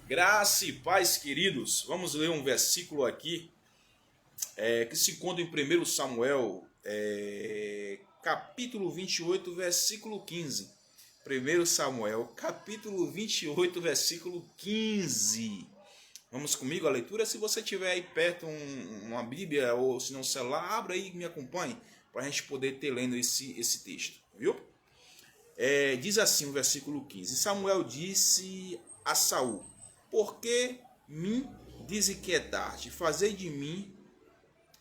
Graça e paz, queridos. Vamos ler um versículo aqui que se encontra em 1 Samuel, capítulo 28, versículo 15. 1 Samuel, capítulo 28, versículo 15. Vamos comigo a leitura? Se você tiver aí perto uma Bíblia ou se não um celular, abra aí e me acompanhe para a gente poder ter lendo esse texto, viu? Diz assim o versículo 15: Samuel disse a Saul: por que me desinquietaste? Fazei de mim,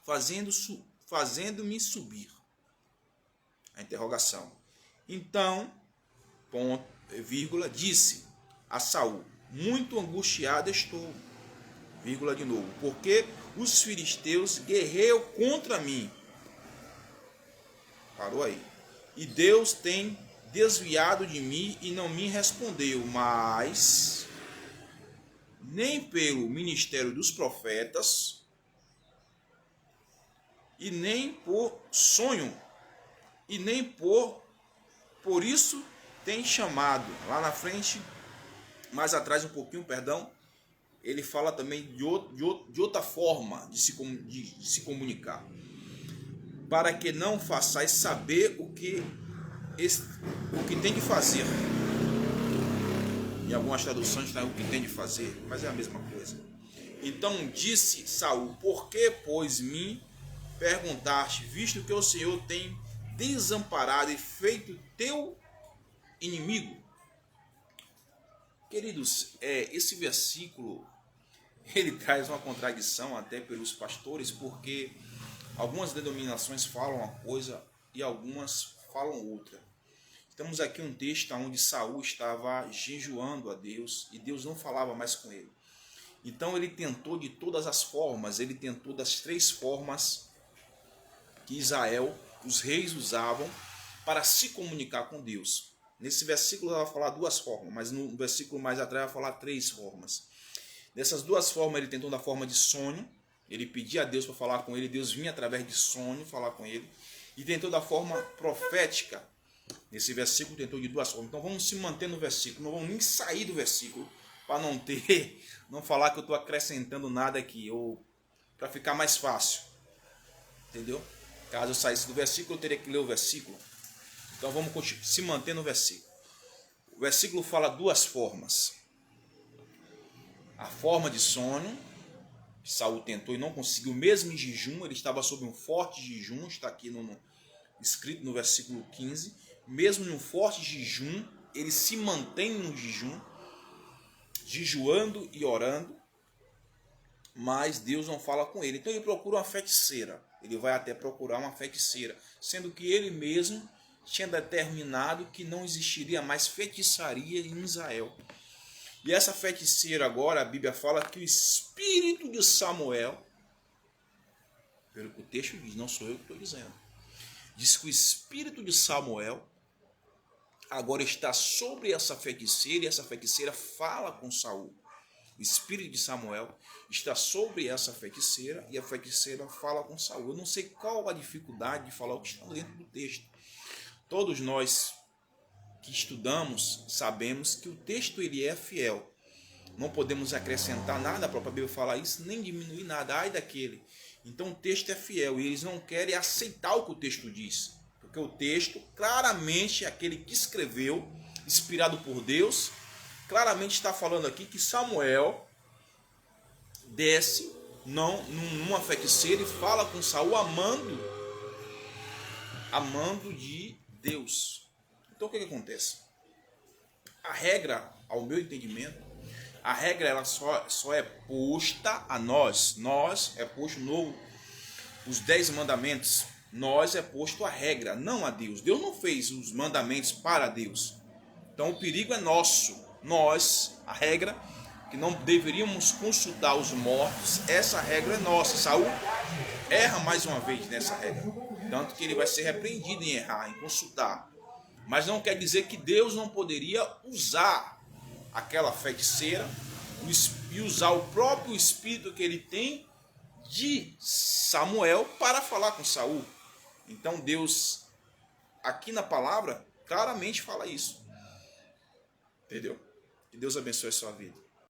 fazendo-me subir. A interrogação. Então, disse a Saul: muito angustiado estou, vírgula de novo, porque os filisteus guerreiam contra mim. Parou aí. E Deus tem desviado de mim e não me respondeu, mas nem pelo ministério dos profetas e nem por sonho e nem por isso tem chamado. Lá na frente, mais atrás um pouquinho, perdão, ele fala também de outra forma de se comunicar. Para que não façais saber o que tem de fazer. Em algumas traduções está o que tem de fazer, mas é a mesma coisa. Então disse Saul: por que, pois, me perguntaste, visto que o Senhor tem desamparado e feito teu inimigo? Queridos, esse versículo ele traz uma contradição até pelos pastores, porque algumas denominações falam uma coisa e algumas falam outra. Temos aqui um texto onde Saul estava jejuando a Deus e Deus não falava mais com ele. Então ele tentou de todas as formas, ele tentou das 3 formas que Israel, os reis usavam para se comunicar com Deus. Nesse versículo vai falar 2 formas, mas no versículo mais atrás vai falar 3 formas. Dessas 2 formas ele tentou da forma de sonho, ele pedia a Deus para falar com ele, Deus vinha através de sonho falar com ele, e tentou da forma profética. Nesse versículo tentou de 2 formas. Então vamos se manter no versículo, não vamos nem sair do versículo para não falar que eu estou acrescentando nada aqui, ou para ficar mais fácil, entendeu? Caso eu saísse do versículo, eu teria que ler o versículo. Então vamos se manter no versículo. O versículo fala 2 formas. A forma de sonho, que Saul tentou e não conseguiu, mesmo em jejum, ele estava sob um forte jejum, está aqui escrito no versículo 15. Mesmo em um forte jejum, ele se mantém no jejum, jejuando e orando, mas Deus não fala com ele. Então ele procura uma feiticeira, ele vai até procurar uma feiticeira, sendo que ele mesmo tinha determinado que não existiria mais feitiçaria em Israel. E essa feiticeira agora, a Bíblia fala que o espírito de Samuel, pelo que o texto diz, não sou eu que estou dizendo, diz que o espírito de Samuel agora está sobre essa feiticeira, e essa feiticeira fala com Saul. O espírito de Samuel está sobre essa feiticeira, e a feiticeira fala com Saul. Eu não sei qual a dificuldade de falar o que está dentro do texto. Todos nós que estudamos sabemos que o texto ele é fiel. Não podemos acrescentar nada, a própria Bíblia fala isso, nem diminuir nada, ai daquele. Então o texto é fiel e eles não querem aceitar o que o texto diz. Porque o texto, claramente, aquele que escreveu, inspirado por Deus, claramente está falando aqui que Samuel desce numa feiticeira e fala com Saul amando de Deus. Então o que acontece? A regra, ao meu entendimento, a regra ela só é posta a nós. Nós é posto os 10 mandamentos. Nós é posto a regra, não a Deus. Deus não fez os mandamentos para Deus. Então o perigo é nosso. Nós, a regra, que não deveríamos consultar os mortos, essa regra é nossa. Saul erra mais uma vez nessa regra. Tanto que ele vai ser repreendido em errar, em consultar. Mas não quer dizer que Deus não poderia usar aquela feiticeira e usar o próprio espírito que ele tem de Samuel para falar com Saul. Então Deus, aqui na palavra, claramente fala isso. Entendeu? Que Deus abençoe a sua vida.